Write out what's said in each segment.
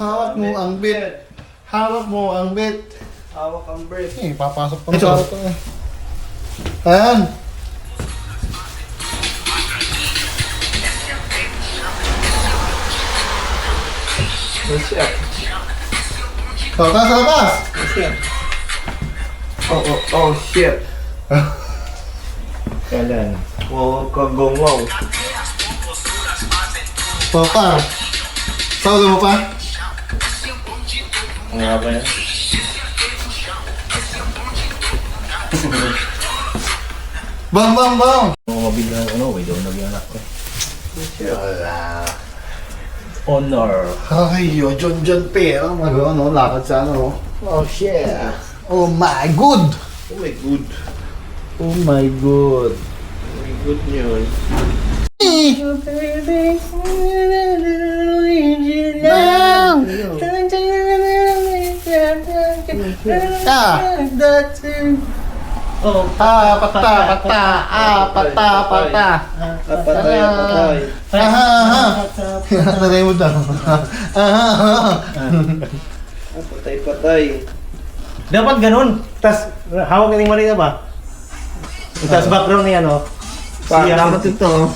Hawak mo ang bit. Hawak mo ang bit. Hawak ang break. Papasok pa sa ito eh. Ayan. Oh shit. Labas, labas! Oh shit. Kailan? Wow, kagongwaw. Papa. Saulo mo pa? Ano nga ba yan? Bang, bang, bang! Mga mabilang may daw nag-anak ko. Wala. Honor. Ay, yun, John pera. Mag-ano, lakad sa ano. Oh shit. Oh my good! Oh my good. Oh my good. May good news. Oh, Pata. patay. Nagay mo daw. Patay. Dapat ganun. Tapos, hawak ka yung mali na ba? Tapos background niya, no? Dapat ito.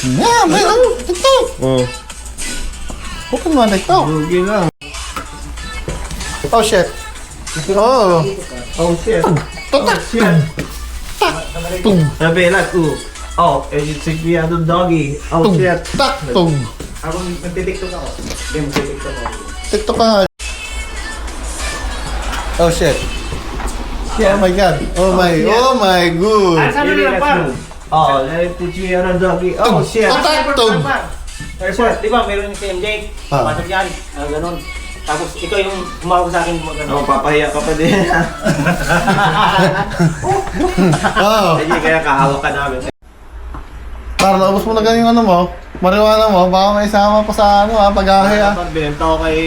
Yeah, may ano? Ito! Oh. Open mo na ito. Lugi lang. Oh shit. Oh. Oh shit. Tutak! Shit. Tung! Sabi lang, oh, it's a ano doggy. Oh Tung! shit. Tak! Tung! Ako nagtitiktok ako. Hindi, magtitiktok ako. TikTok ka nga. Oh shit. Oh my god. Oh my good. Saan na lang, par? Oh, it's a ano doggy. Oh shit. Tutak! Tung! Sir, di ba, meron yung si MJ? Ah. Pasok yan. Ganun. Tapos, ikaw yung humawak sa akin. Oh, papahiya ka pa din. Oh. Hindi kaya kahawak ka namin. Para naubos mo na ganyan ano mo. Mariwana mo. Baka may isama pa sa ano pag-ahe Dapat binenta ko kay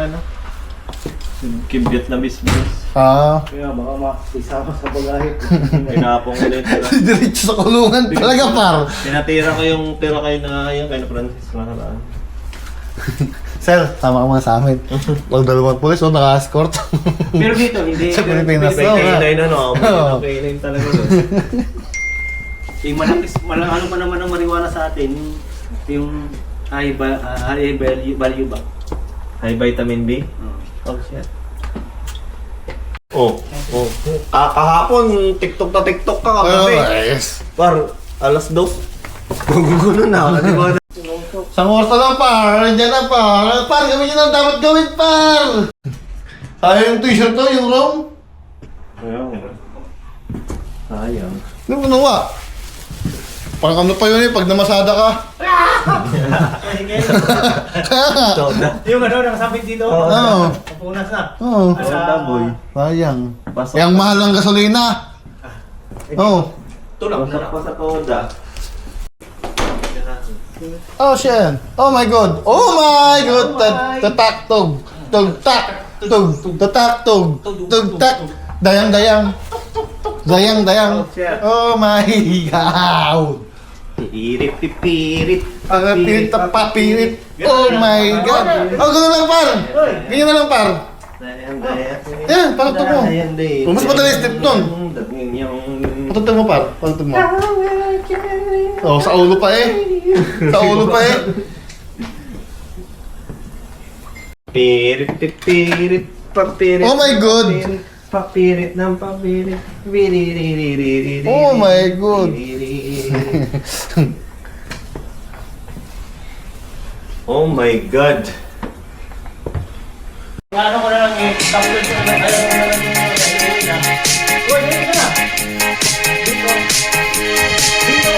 ano? Kay Vietnamese boss. Kaya baka makisama sa pag-ahit. Pinapong ko din sila. Diretso sa kulungan talaga par. Tinatira ko yung tira kayo na yung kay na Francis nakaraan. Sir, tama ka muna sa amin. Huwag dalawang pulis o naka-escort. Pero dito, hindi. Sa Pilipinas May no. kainay na no. Oo. May kainay talaga no. Yung malakis, ano pa naman ang marijuana sa atin, yung high value ba? High vitamin B. Oh shit. Oh. Kahapon, TikTok na TikTok ka kagabi. Yes. Par, alas 2. Gugulo na, di ba? Isang oras na lang par. Nandiyan na par. Par, gawin nyo na dapat gawin par. Ayaw yung t-shirt to, yung rom. Sayang. Ano mo nawa? Parang ano pa yun pag namasada ka. Soda. Yung ano, nakasabit dito. Oo. Punas na. Oo. Soda boy. Sayang. Pasok. Yang mahal ng gasolina. Oh. Tulak Pasok na. pa sa toda. Oh, shit. Oh my god. Oh my god. Tatak tug. Tug-tak. Tug. Tatak tug. Tug-tak. Dayang-dayang. Dayang-dayang. Oh my god. Pipirit. Papirit na papirit. Oh my god. Oh, gano'n lang par. Ganyan na lang par. Yan, patutog mo. Mas madali step nun. Patutog mo par. Patutog mo. Oh, sa ulo pa eh. Sa ulo pa eh. Pipirit. Papirit. Oh my God. Papirit ng papirit. Oh my God. Oh my God. Ano ko na lang eh, tapos ko na lang, ayaw ko na lang yung uy, dito na! Dito! Dito!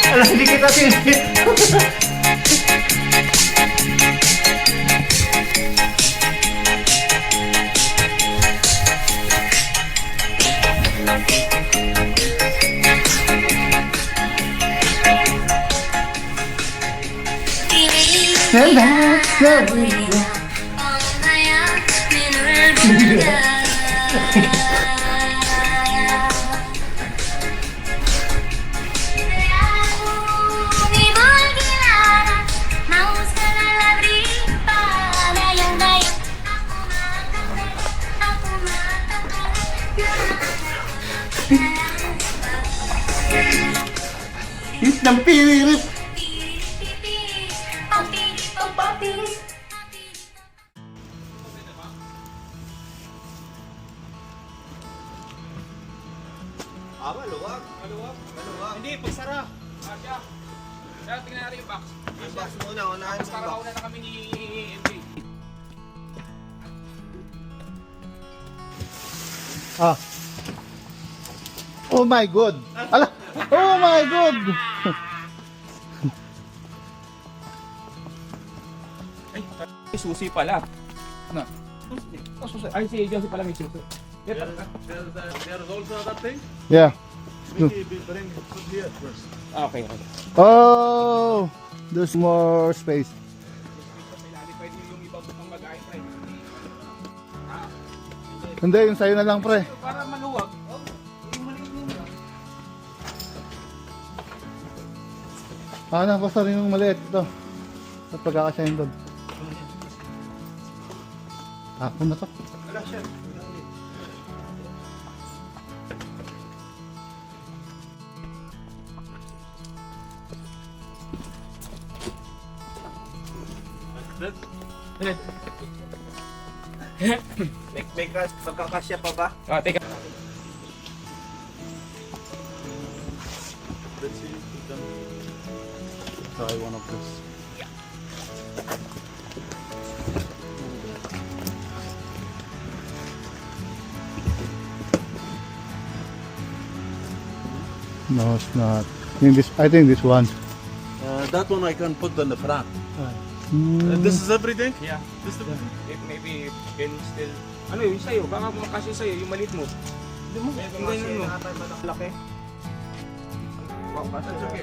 Alam, hindi kita pinit. Hit ng pirit. Hindi, pagsara. Kaya tingnan natin yung box. Yung box muna, unahin Para mauna na kami ni MJ. Ah. Oh my God. Ala. Oh my God. Ay, susi pala. Ano? Susi. Ay, si Joseph pala may susi. There's also that thing. Yeah. Maybe bring it here first. Okay. Oh, there's more space. Pwede yung ibang pang mag-aay, pre. Hindi, yung sa'yo na lang, pre. Para maluwag. Basta rin yung maliit ito. Sa pagkakasyahin doon. Tapon na to. Wala siya. May pagkakasya pa ba? Ah, teka. Let's see. Try one of this. No, it's not. I think this one. That one I can put on the front. Hmm. This is everything? Yeah. This is everything? If maybe you can still... Ano yun sa'yo? Baka makasya sa'yo, yung maliit mo. Hindi mo. Yung ganyan mo. Laki. Wow, basta it's okay.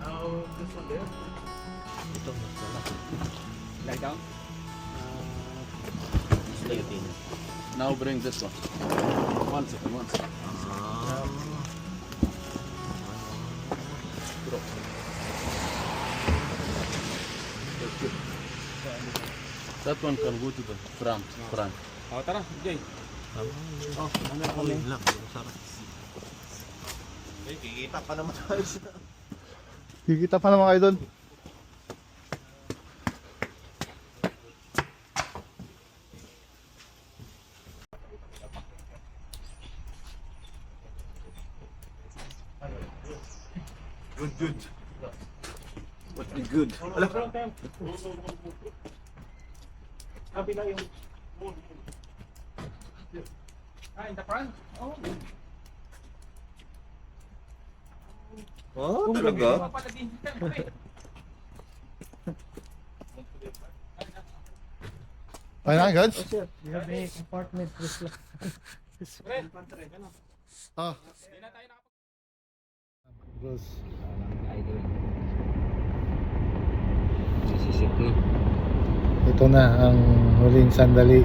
Now this one there. Lie down. Now bring this one. One second, one second. Bro. That's good. That one can go to the front. O, tara, Jay. Kikita pa naman tayo sa... Kikita pa naman kayo doon. Good. What be good? Ala. Sabi na yung... Ah, in the front? Oh. Oh, talaga? Pala din. Pre. Ayun na, guys. You have a compartment with Pre. Ano? Ah. Hindi na tayo nakapag... Bros. Nasisip na. Ito na ang huling sandali.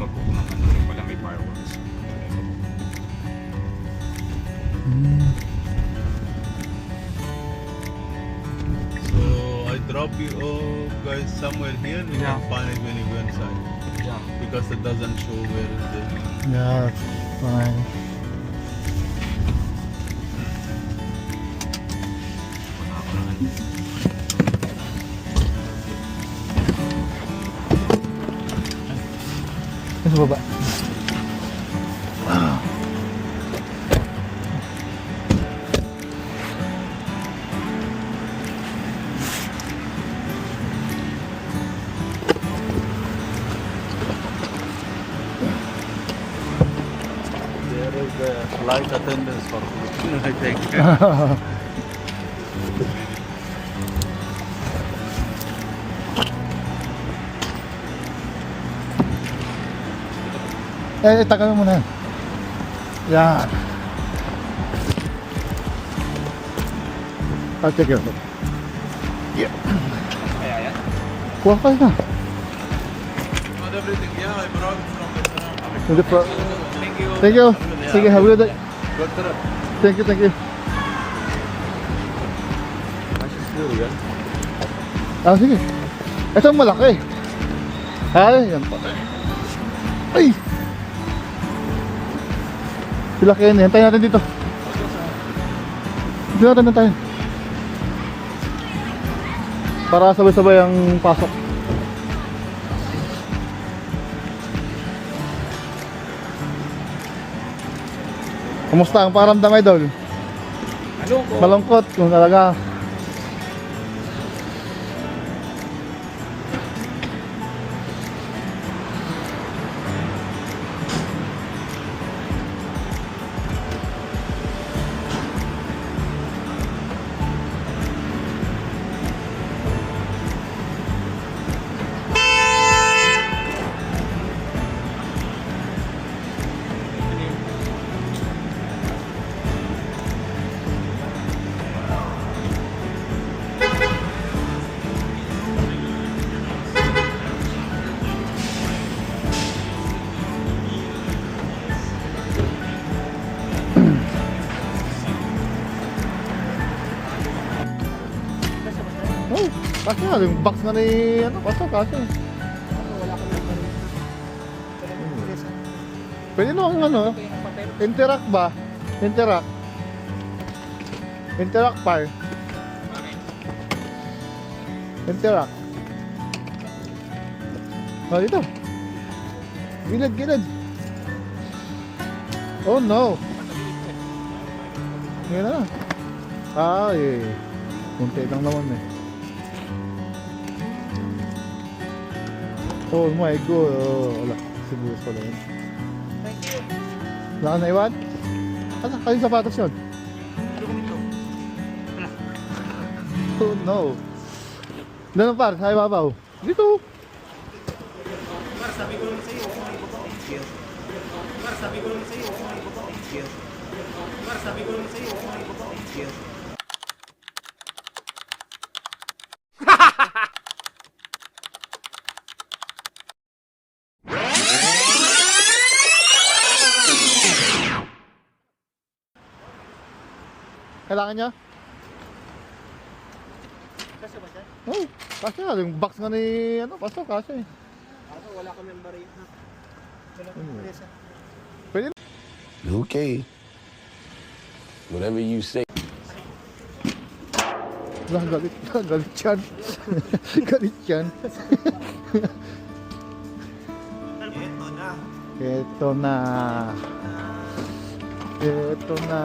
mag-book ng ano, yung pala may fireworks. So I drop you off guys somewhere here. We can find it when you go inside. Yeah. Because it doesn't show where it is. Yeah, fine. Nasa baba. There is the flight attendants for I think. Tagal mo muna. Yan. I'll take care of it. Yeah. Kuha ka na. Not everything. Yeah, I brought it from the Hindi pro. Thank you. Thank you. Sige, have a good day. Good trip. Thank you, thank you. Ah, sige. Ito ang malaki. Ay, yan pa. Ay! Sila kaya na. Hintayin natin dito. Dito natin na tayo. Para sabay-sabay ang pasok. Kumusta ang paramdam, idol? Malungkot kung talaga. Oh, kasi nga, yung box nga ni, ano, pasok, kasi. Pwede naman, ano, Interact ba? Interact. Interact par. Interact. Oh, dito. Gilid, gilid. Oh, no. Ngayon na. Ah, eh. Kunti lang naman eh. Oh my god. Oh, wala. Siguro pala yun. Thank you. Wala ka na iwan? Ano? Kayong sapatos yun? Oh no. Doon par, sa ibabaw. Dito. Par, sabi ko naman sa'yo, huwag mo ibaba. Par, sabi ko naman sa'yo, huwag mo ibaba. Par, sabi ko naman sa'yo, huwag mo ibaba. Kailangan niya? Kasi ba dyan? Oh, kasi nga, yung box nga ni, ano, pasok, kasi. Ano, wala kami ang bariya. Wala kami ang bariya. Pwede. Okay. Whatever you say. Wala, galit, galit yan. Galit yan. Ito na. Ito na.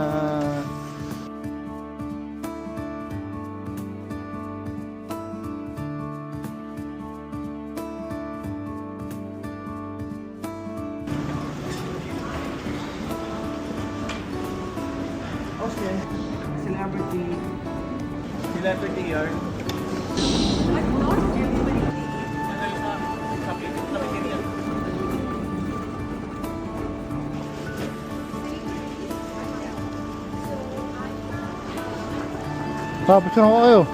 Celebrity yard. Tapos na ako kayo.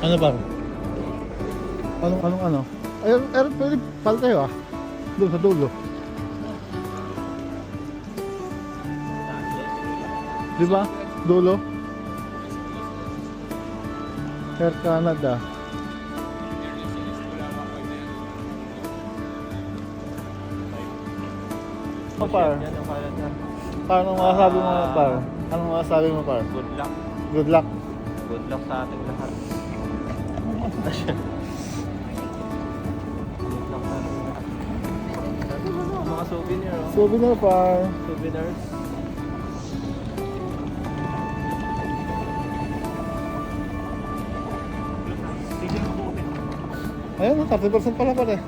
Ano par? Ano? Ayun, pwede pala tayo ah. Doon sa dulo. Di ba? Dulo. Air Canada. Ano par? Yan ang kaya na. Paano masasabi mo par? Anong masasabi mo par? Good luck. Good luck. Good luck sa ating lahat. Good luck sa ating lahat. Mga souvenir, oh. Souvenir par. Souvenirs. Ayun, 30% pala pala eh.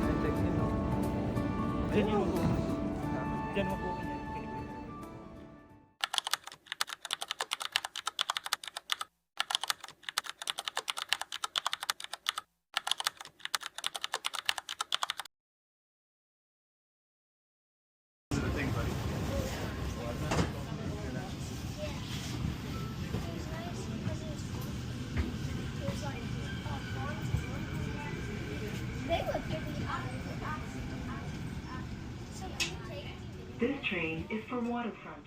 Diyan yung mag-uwi. Diyan mag-uwi niya. This train is for Waterfront.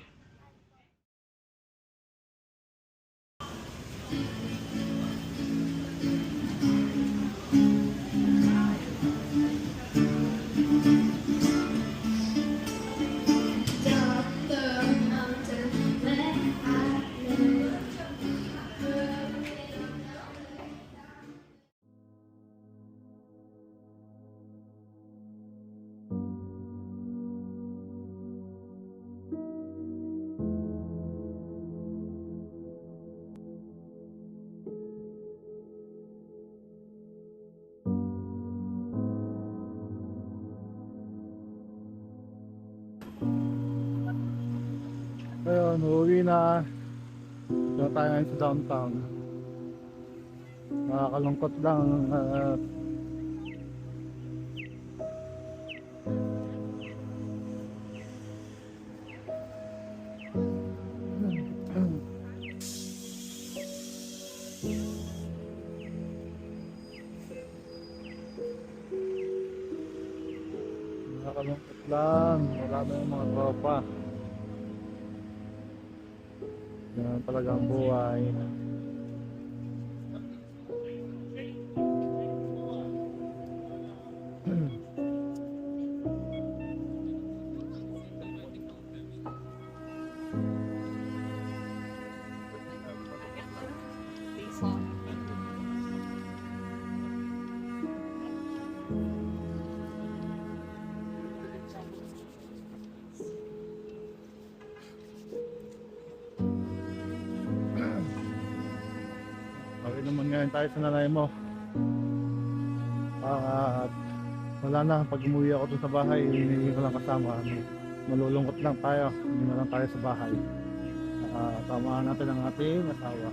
Ayun, uuwi na. Dito tayo ngayon sa downtown. Nakakalungkot lang. Nakakalungkot lang. Wala na yung mga tropa. Yan talaga ang buhay. Okay naman ngayon tayo sa nanay mo. At wala na, pag umuwi ako dun sa bahay, hindi ko lang kasama. Malulungkot lang tayo, hindi na lang tayo sa bahay. Tamahan natin ang ating asawa.